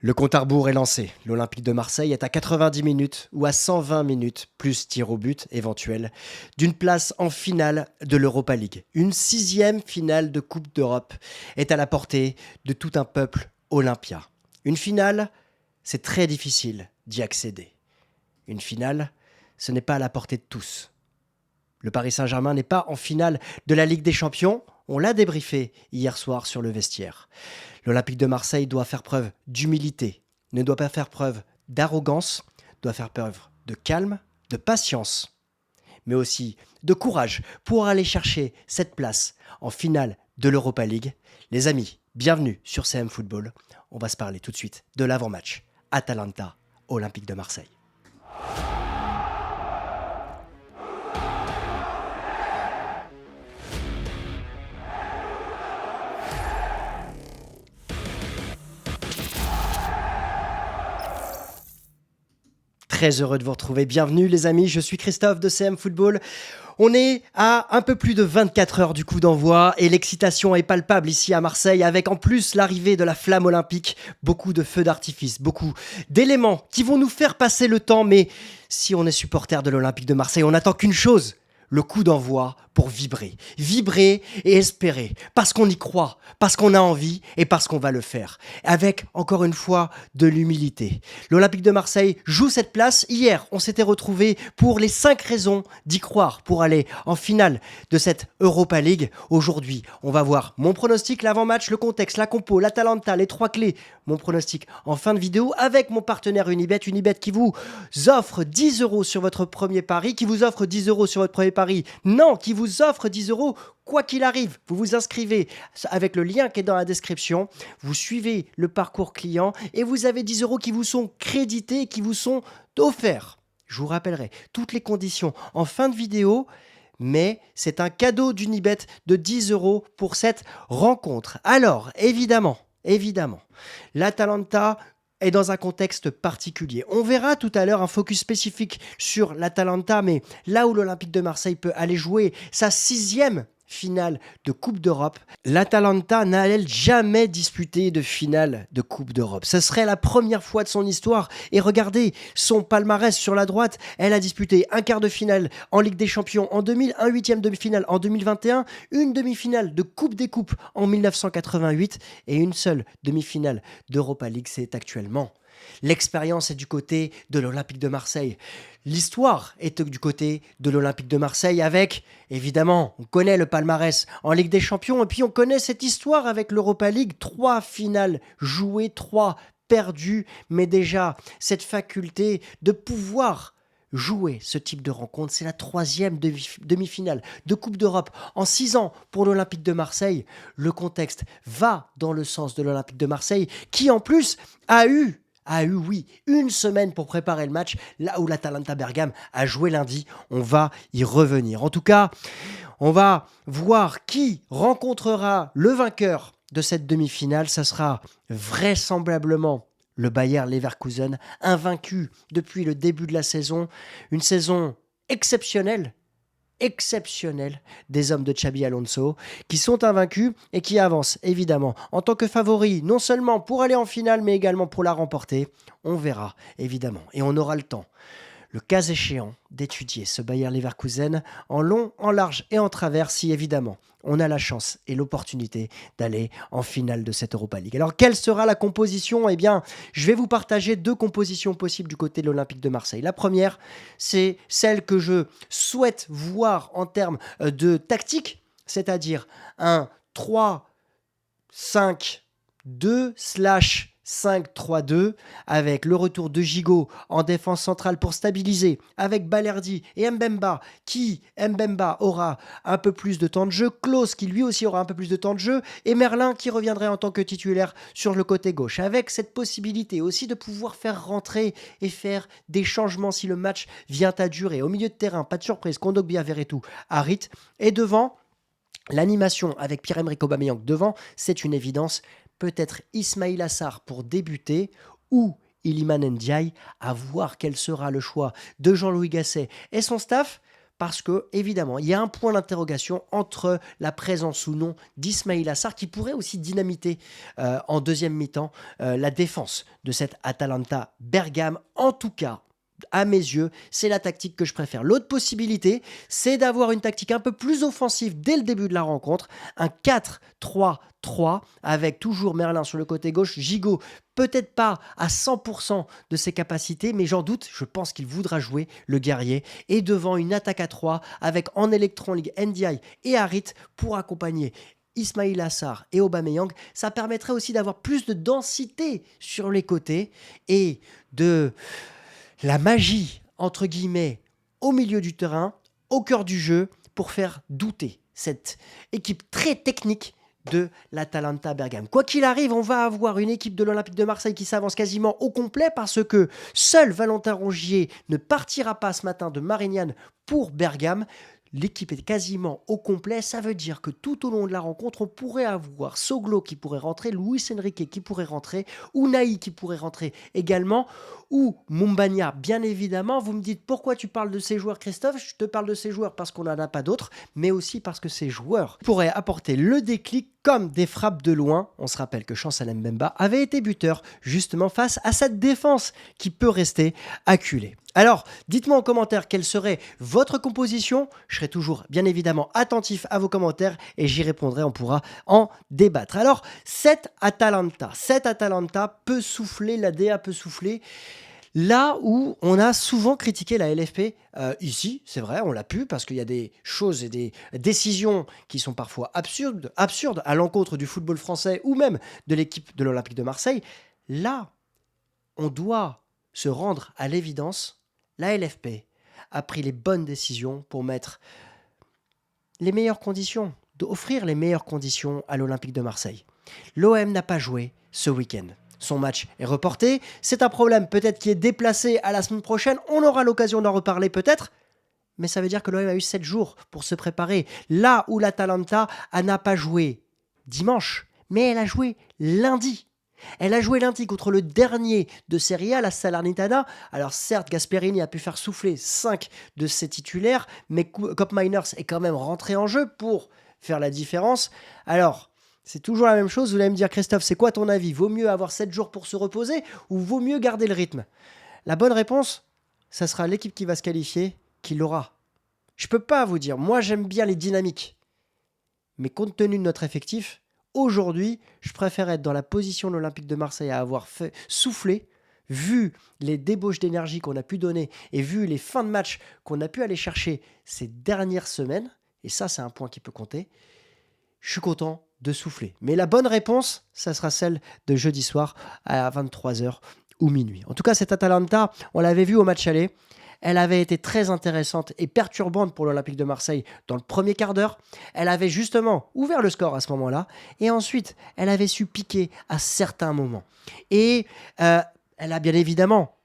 Le compte à rebours est lancé. L'Olympique de Marseille est à 90 minutes ou à 120 minutes, plus tir au but éventuel, d'une place en finale de l'Europa League. Une sixième finale de Coupe d'Europe est à la portée de tout un peuple olympien. Une finale, c'est très difficile d'y accéder. Une finale, ce n'est pas à la portée de tous. Le Paris Saint-Germain n'est pas en finale de la Ligue des Champions. On l'a débriefé hier soir sur le vestiaire. L'Olympique de Marseille doit faire preuve d'humilité, ne doit pas faire preuve d'arrogance, doit faire preuve de calme, de patience, mais aussi de courage pour aller chercher cette place en finale de l'Europa League. Les amis, bienvenue sur CM Football. On va se parler tout de suite de l'avant-match Atalanta Olympique de Marseille. Très heureux de vous retrouver. Bienvenue les amis, je suis Christophe de CM Football. On est à un peu plus de 24 heures du coup d'envoi et l'excitation est palpable ici à Marseille avec en plus l'arrivée de la flamme olympique, beaucoup de feux d'artifice, beaucoup d'éléments qui vont nous faire passer le temps. Mais si on est supporter de l'Olympique de Marseille, on n'attend qu'une chose, le coup d'envoi pour vibrer. Vibrer et espérer, parce qu'on y croit, parce qu'on a envie et parce qu'on va le faire. Avec, encore une fois, de l'humilité. L'Olympique de Marseille joue cette place. Hier, on s'était retrouvés pour les 5 raisons d'y croire, pour aller en finale de cette Europa League. Aujourd'hui, on va voir mon pronostic, l'avant-match, le contexte, la compo, l'Atalanta, les 3 clés. Mon pronostic en fin de vidéo avec mon partenaire Unibet. Unibet qui vous offre 10 euros sur votre premier pari, qui vous offre 10 euros sur votre premier pari. Non, qui vous offre 10 euros quoi qu'il arrive. Vous vous inscrivez avec le lien qui est dans la description, vous suivez le parcours client et vous avez 10 euros qui vous sont crédités, qui vous sont offerts. Je vous rappellerai toutes les conditions en fin de vidéo, mais c'est un cadeau d'Unibet de 10 euros pour cette rencontre. Alors, évidemment, l'Atalanta est dans un contexte particulier. On verra tout à l'heure un focus spécifique sur l'Atalanta, mais là où l'Olympique de Marseille peut aller jouer sa 6e finale de Coupe d'Europe, l'Atalanta n'a elle jamais disputé de finale de Coupe d'Europe. Ce serait la première fois de son histoire. Et regardez son palmarès sur la droite. Elle a disputé un quart de finale en Ligue des Champions en 2000, un huitième demi-finale en 2021, une demi-finale de Coupe des Coupes en 1988 et une seule demi-finale d'Europa League. C'est actuellement. L'expérience est du côté de l'Olympique de Marseille. L'histoire est du côté de l'Olympique de Marseille avec, évidemment, on connaît le palmarès en Ligue des Champions et puis on connaît cette histoire avec l'Europa League. 3 finales jouées, 3 perdues, mais déjà cette faculté de pouvoir jouer ce type de rencontre, c'est la 3e demi-finale de Coupe d'Europe en 6 ans pour l'Olympique de Marseille. Le contexte va dans le sens de l'Olympique de Marseille qui en plus a eu une semaine pour préparer le match, là où l'Atalanta Bergame a joué lundi. On va y revenir. En tout cas, on va voir qui rencontrera le vainqueur de cette demi-finale. Ça sera vraisemblablement le Bayer Leverkusen, invaincu depuis le début de la saison. Une saison exceptionnelle des hommes de Xabi Alonso qui sont invaincus et qui avancent évidemment en tant que favoris, non seulement pour aller en finale mais également pour la remporter. On verra évidemment et on aura le temps, le cas échéant, d'étudier ce Bayer Leverkusen en long, en large et en travers si évidemment on a la chance et l'opportunité d'aller en finale de cette Europa League. Alors quelle sera la composition ? Eh bien, je vais vous partager 2 compositions possibles du côté de l'Olympique de Marseille. La première, c'est celle que je souhaite voir en termes de tactique, c'est-à-dire un 3-5-2/5-3-2 avec le retour de Gigot en défense centrale pour stabiliser avec Balerdi et Mbemba aura un peu plus de temps de jeu, Klose qui lui aussi aura un peu plus de temps de jeu et Merlin qui reviendrait en tant que titulaire sur le côté gauche avec cette possibilité aussi de pouvoir faire rentrer et faire des changements si le match vient à durer. Au milieu de terrain, pas de surprise, Kondogbia, Verretou, Harit et devant l'animation avec Pierre-Emerick Aubameyang devant, c'est une évidence. Peut-être Ismail Assar pour débuter ou Iliman Ndiaye, à voir quel sera le choix de Jean-Louis Gasset et son staff. parce que, évidemment, il y a un point d'interrogation entre la présence ou non d'Ismail Assar qui pourrait aussi dynamiter en deuxième mi-temps la défense de cette Atalanta Bergame. En tout cas, à mes yeux, c'est la tactique que je préfère. L'autre possibilité, c'est d'avoir une tactique un peu plus offensive dès le début de la rencontre, un 4-3-3 avec toujours Merlin sur le côté gauche, Gigot peut-être pas à 100% de ses capacités, mais j'en doute, je pense qu'il voudra jouer le guerrier, et devant une attaque à 3 avec en Electron League Ndiaye et Harit pour accompagner Ismail Assar et Aubameyang. Ça permettrait aussi d'avoir plus de densité sur les côtés et de la magie, entre guillemets, au milieu du terrain, au cœur du jeu, pour faire douter cette équipe très technique de l'Atalanta Bergame. Quoi qu'il arrive, on va avoir une équipe de l'Olympique de Marseille qui s'avance quasiment au complet parce que seul Valentin Rongier ne partira pas ce matin de Marignane pour Bergame. L'équipe est quasiment au complet, ça veut dire que tout au long de la rencontre, on pourrait avoir Soglo qui pourrait rentrer, Luis Enrique qui pourrait rentrer, Unai qui pourrait rentrer également, ou Mumbagna, bien évidemment. Vous me dites pourquoi tu parles de ces joueurs, Christophe? Je te parle de ces joueurs parce qu'on n'en a pas d'autres, mais aussi parce que ces joueurs pourraient apporter le déclic comme des frappes de loin. On se rappelle que Chancel Mbemba avait été buteur justement face à cette défense qui peut rester acculée. Alors, dites-moi en commentaire quelle serait votre composition. Je serai toujours bien évidemment attentif à vos commentaires et j'y répondrai, on pourra en débattre. Alors, cette Atalanta peut souffler, la DA peut souffler. Là où on a souvent critiqué la LFP, ici, c'est vrai, on l'a pu, parce qu'il y a des choses et des décisions qui sont parfois absurdes à l'encontre du football français ou même de l'équipe de l'Olympique de Marseille. Là, on doit se rendre à l'évidence, la LFP a pris les bonnes décisions pour mettre les meilleures conditions, d'offrir les meilleures conditions à l'Olympique de Marseille. L'OM n'a pas joué ce week-end. Son match est reporté. C'est un problème peut-être qui est déplacé à la semaine prochaine. On aura l'occasion d'en reparler peut-être. Mais ça veut dire que l'OM a eu 7 jours pour se préparer. Là où l'Atalanta n'a pas joué dimanche, mais elle a joué lundi. Elle a joué lundi contre le dernier de Serie A, la Salernitana. Alors certes, Gasperini a pu faire souffler 5 de ses titulaires, mais Kopp Miners est quand même rentré en jeu pour faire la différence. Alors, c'est toujours la même chose. Vous allez me dire, Christophe, c'est quoi ton avis? Vaut mieux avoir 7 jours pour se reposer ou vaut mieux garder le rythme? La bonne réponse, ça sera l'équipe qui va se qualifier qui l'aura. Je peux pas vous dire. Moi, j'aime bien les dynamiques. Mais compte tenu de notre effectif, aujourd'hui, je préfère être dans la position de l'Olympique de Marseille à avoir fait souffler, vu les débauches d'énergie qu'on a pu donner et vu les fins de match qu'on a pu aller chercher ces dernières semaines, et ça, c'est un point qui peut compter, je suis content de souffler. Mais la bonne réponse, ça sera celle de jeudi soir à 23h ou minuit. En tout cas, cette Atalanta, on l'avait vu au match aller. Elle avait été très intéressante et perturbante pour l'Olympique de Marseille dans le premier quart d'heure. Elle avait justement ouvert le score à ce moment-là. Et ensuite, elle avait su piquer à certains moments. Et elle a bien évidemment,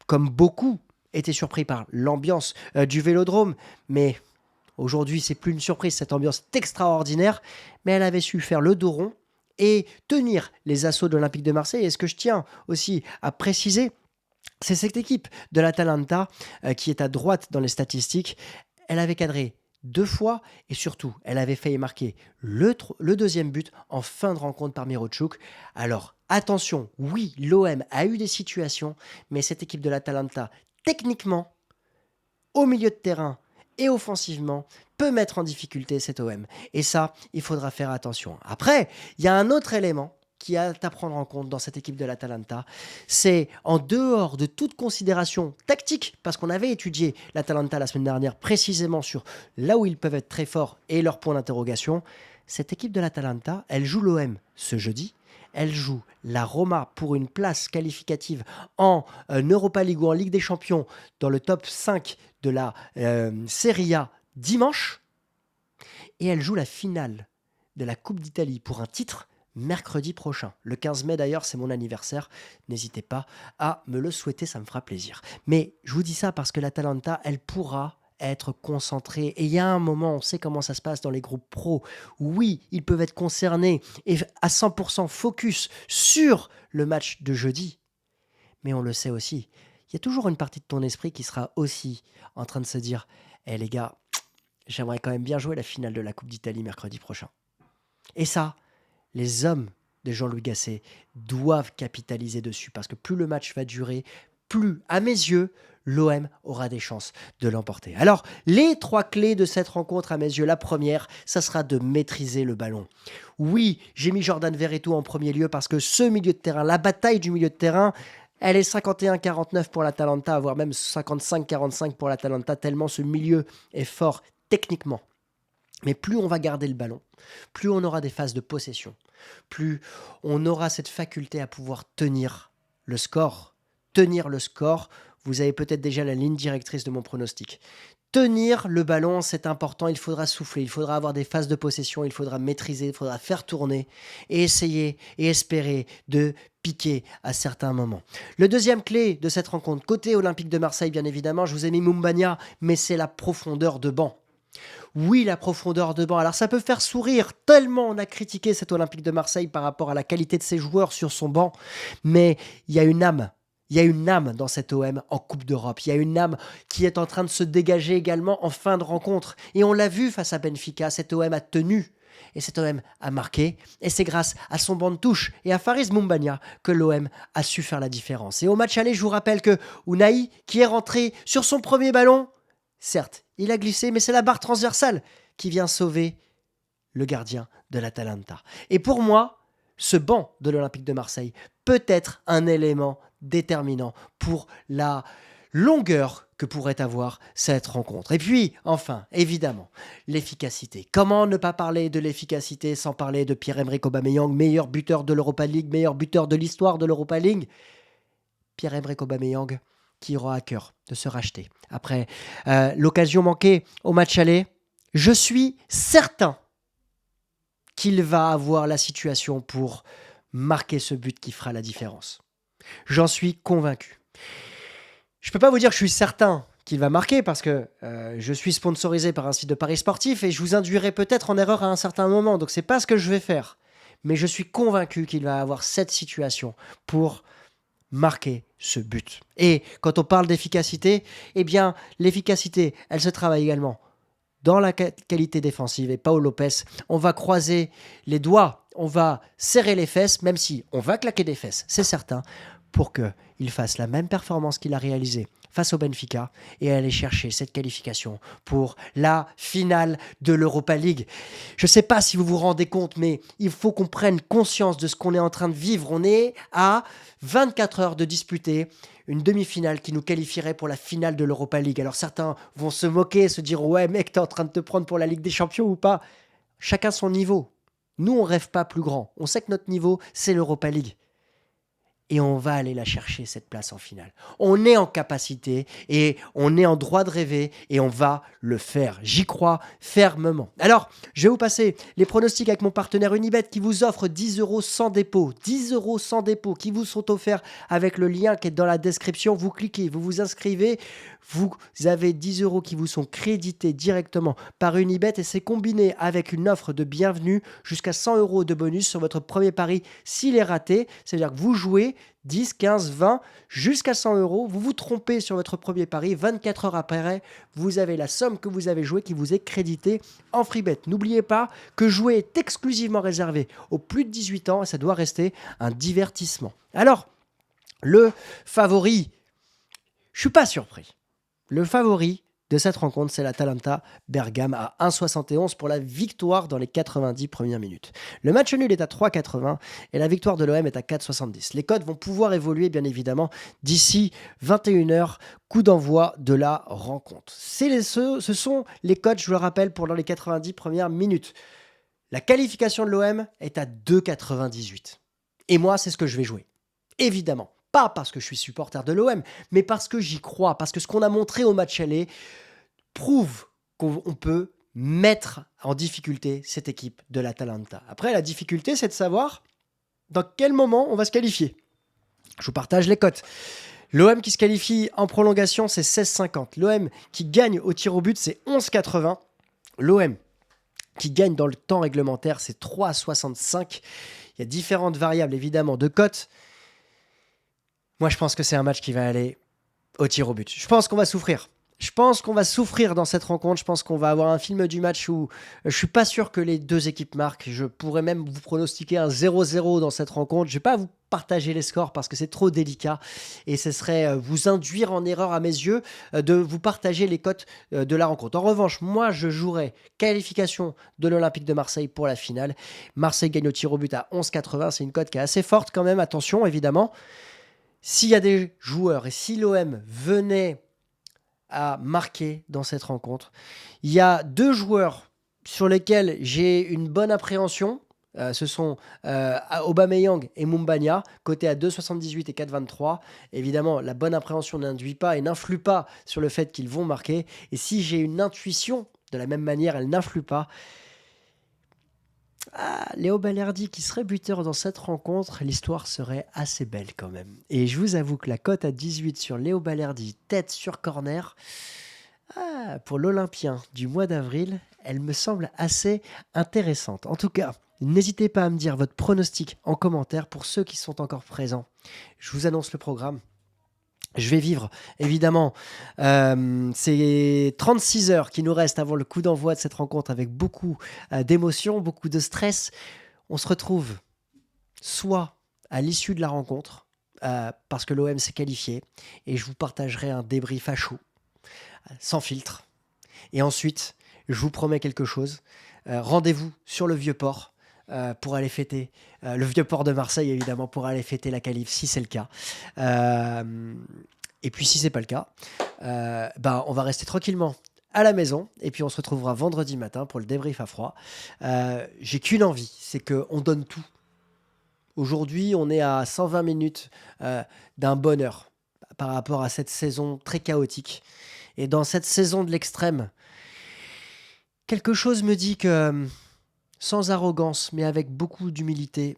comme beaucoup, été surpris par l'ambiance du Vélodrome. Mais aujourd'hui, c'est plus une surprise, cette ambiance est extraordinaire. Mais elle avait su faire le dos rond et tenir les assauts de l'Olympique de Marseille. Et ce que je tiens aussi à préciser, c'est cette équipe de l'Atalanta qui est à droite dans les statistiques. Elle avait cadré 2 fois et surtout, elle avait failli marquer le deuxième but en fin de rencontre par Mirochuk. Alors, attention, oui, l'OM a eu des situations, mais cette équipe de l'Atalanta, techniquement, au milieu de terrain et offensivement, peut mettre en difficulté cet OM. Et ça, il faudra faire attention. Après, il y a un autre élément qui a à prendre en compte dans cette équipe de l'Atalanta, c'est en dehors de toute considération tactique, parce qu'on avait étudié l'Atalanta la semaine dernière précisément sur là où ils peuvent être très forts et leurs points d'interrogation, cette équipe de l'Atalanta, elle joue l'OM ce jeudi, elle joue la Roma pour une place qualificative en Europa League ou en Ligue des Champions dans le top 5 de la Serie A dimanche, et elle joue la finale de la Coupe d'Italie pour un titre mercredi prochain. Le 15 mai d'ailleurs, c'est mon anniversaire. N'hésitez pas à me le souhaiter, ça me fera plaisir. Mais je vous dis ça parce que l'Atalanta, elle pourra être concentrée. Et il y a un moment, on sait comment ça se passe dans les groupes pro. Oui, ils peuvent être concernés et à 100% focus sur le match de jeudi. Mais on le sait aussi, il y a toujours une partie de ton esprit qui sera aussi en train de se dire « Eh les gars, j'aimerais quand même bien jouer la finale de la Coupe d'Italie mercredi prochain. Et ça, les hommes de Jean-Louis Gasset doivent capitaliser dessus parce que plus le match va durer, plus, à mes yeux, l'OM aura des chances de l'emporter. Alors, les 3 clés de cette rencontre, à mes yeux, la première, ça sera de maîtriser le ballon. Oui, j'ai mis Jordan Verretou en premier lieu parce que ce milieu de terrain, la bataille du milieu de terrain, elle est 51-49 pour l'Atalanta, voire même 55-45 pour l'Atalanta, tellement ce milieu est fort techniquement. Mais plus on va garder le ballon, plus on aura des phases de possession, plus on aura cette faculté à pouvoir tenir le score. Tenir le score, vous avez peut-être déjà la ligne directrice de mon pronostic. Tenir le ballon, c'est important, il faudra souffler, il faudra avoir des phases de possession, il faudra maîtriser, il faudra faire tourner et essayer et espérer de piquer à certains moments. Le deuxième clé de cette rencontre, côté Olympique de Marseille bien évidemment, je vous ai mis Mumbagna, mais c'est la profondeur de banc. Oui, la profondeur de banc. Alors ça peut faire sourire tellement on a critiqué cet Olympique de Marseille par rapport à la qualité de ses joueurs sur son banc, mais il y a une âme. Il y a une âme dans cet OM en Coupe d'Europe. Il y a une âme qui est en train de se dégager également en fin de rencontre. Et on l'a vu face à Benfica, cet OM a tenu. Et cet OM a marqué. Et c'est grâce à son banc de touche et à Faris Mumbagna que l'OM a su faire la différence. Et au match aller, je vous rappelle que Unai, qui est rentré sur son premier ballon, certes, il a glissé, mais c'est la barre transversale qui vient sauver le gardien de l'Atalanta. Et pour moi, ce banc de l'Olympique de Marseille peut être un élément déterminant pour la longueur que pourrait avoir cette rencontre. Et puis, enfin, évidemment, l'efficacité. Comment ne pas parler de l'efficacité sans parler de Pierre-Emerick Aubameyang, meilleur buteur de l'Europa League, meilleur buteur de l'histoire de l'Europa League. Pierre-Emerick Aubameyang qui aura à cœur de se racheter. Après l'occasion manquée au match aller, je suis certain qu'il va avoir la situation pour marquer ce but qui fera la différence. J'en suis convaincu. Je ne peux pas vous dire que je suis certain qu'il va marquer parce que je suis sponsorisé par un site de paris sportif et je vous induirai peut-être en erreur à un certain moment. Donc, ce n'est pas ce que je vais faire. Mais je suis convaincu qu'il va avoir cette situation pour marquer ce but. Et quand on parle d'efficacité, eh bien, l'efficacité, elle se travaille également dans la qualité défensive. Et Paul Lopez, on va croiser les doigts, on va serrer les fesses, même si on va claquer des fesses, c'est certain, pour qu'il fasse la même performance qu'il a réalisée face au Benfica et aller chercher cette qualification pour la finale de l'Europa League. Je ne sais pas si vous vous rendez compte, mais il faut qu'on prenne conscience de ce qu'on est en train de vivre. On est à 24 heures de disputer une demi-finale qui nous qualifierait pour la finale de l'Europa League. Alors certains vont se moquer, se dire « Ouais mec, t'es en train de te prendre pour la Ligue des Champions ou pas ?» Chacun son niveau. Nous, on rêve pas plus grand. On sait que notre niveau, c'est l'Europa League. Et on va aller la chercher, cette place en finale. On est en capacité et on est en droit de rêver et on va le faire. J'y crois fermement. Alors, je vais vous passer les pronostics avec mon partenaire Unibet qui vous offre 10 € sans dépôt. 10 € sans dépôt qui vous sont offerts avec le lien qui est dans la description. Vous cliquez, vous vous inscrivez. Vous avez 10 € qui vous sont crédités directement par Unibet et c'est combiné avec une offre de bienvenue jusqu'à 100 € de bonus sur votre premier pari s'il est raté. C'est-à-dire que vous jouez 10, 15, 20, jusqu'à 100 €. Vous vous trompez sur votre premier pari. 24 heures après, vous avez la somme que vous avez jouée qui vous est créditée en freebet. N'oubliez pas que jouer est exclusivement réservé aux plus de 18 ans et ça doit rester un divertissement. Alors, le favori, je ne suis pas surpris. Le favori de cette rencontre, c'est l'Atalanta Bergame à 1,71 pour la victoire dans les 90 premières minutes. Le match nul est à 3,80 et la victoire de l'OM est à 4,70. Les codes vont pouvoir évoluer bien évidemment d'ici 21 h, coup d'envoi de la rencontre. Ce sont les codes, je vous le rappelle, pour dans les 90 premières minutes. La qualification de l'OM est à 2,98. Et moi, c'est ce que je vais jouer. Évidemment. Pas parce que je suis supporter de l'OM, mais parce que j'y crois, parce que ce qu'on a montré au match aller prouve qu'on peut mettre en difficulté cette équipe de l'Atalanta. Après, la difficulté, c'est de savoir dans quel moment on va se qualifier. Je vous partage les cotes. L'OM qui se qualifie en prolongation, c'est 16,50. L'OM qui gagne au tir au but, c'est 11,80. L'OM qui gagne dans le temps réglementaire, c'est 3,65. Il y a différentes variables, évidemment, de cotes. Moi, je pense que c'est un match qui va aller au tir au but. Je pense qu'on va souffrir. Je pense qu'on va souffrir dans cette rencontre. Je pense qu'on va avoir un film du match où je suis pas sûr que les deux équipes marquent. Je pourrais même vous pronostiquer un 0-0 dans cette rencontre. Je vais pas vous partager les scores parce que c'est trop délicat et ce serait vous induire en erreur à mes yeux de vous partager les cotes de la rencontre. En revanche, moi je jouerais qualification de l'Olympique de Marseille pour la finale. Marseille gagne au tir au but à 11,80. C'est une cote qui est assez forte quand même. Attention évidemment. S'il y a des joueurs et si l'OM venait à marquer dans cette rencontre. Il y a deux joueurs sur lesquels j'ai une bonne appréhension. Ce sont Aubameyang et Mumbagna, cotés à 2,78 et 4,23. Évidemment, la bonne appréhension n'induit pas et n'influe pas sur le fait qu'ils vont marquer. Et si j'ai une intuition, de la même manière, elle n'influe pas. Léo Balerdi qui serait buteur dans cette rencontre, l'histoire serait assez belle quand même. Et je vous avoue que la cote à 18 sur Léo Balerdi, tête sur corner, pour l'Olympien du mois d'avril, elle me semble assez intéressante. En tout cas, n'hésitez pas à me dire votre pronostic en commentaire pour ceux qui sont encore présents. Je vous annonce le programme. Je vais vivre, évidemment, ces 36 heures qui nous restent avant le coup d'envoi de cette rencontre avec beaucoup d'émotions, beaucoup de stress. On se retrouve soit à l'issue de la rencontre, parce que l'OM s'est qualifié, et je vous partagerai un débrief à chaud, sans filtre. Et ensuite, je vous promets quelque chose. Rendez-vous sur le Vieux-Port pour aller fêter, le Vieux-Port de Marseille, évidemment, pour aller fêter la qualif, si c'est le cas. Et puis, si c'est pas le cas, on va rester tranquillement à la maison. Et puis, on se retrouvera vendredi matin pour le débrief à froid. J'ai qu'une envie, c'est qu'on donne tout. Aujourd'hui, on est à 120 minutes d'un bonheur par rapport à cette saison très chaotique. Et dans cette saison de l'extrême, quelque chose me dit que, sans arrogance, mais avec beaucoup d'humilité,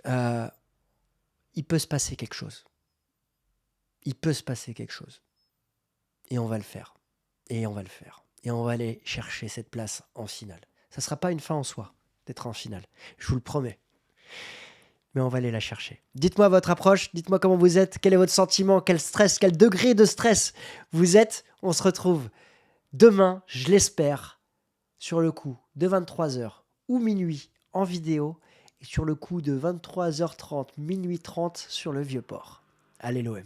il peut se passer quelque chose. Il peut se passer quelque chose. Et on va le faire. Et on va le faire. Et on va aller chercher cette place en finale. Ça ne sera pas une fin en soi d'être en finale. Je vous le promets. Mais on va aller la chercher. Dites-moi votre approche. Dites-moi comment vous êtes. Quel est votre sentiment? Quel stress? Quel degré de stress vous êtes? On se retrouve demain, je l'espère, sur le coup de 23h ou minuit en vidéo et sur le coup de 23h30, minuit 30 sur le Vieux-Port. Allez l'OM.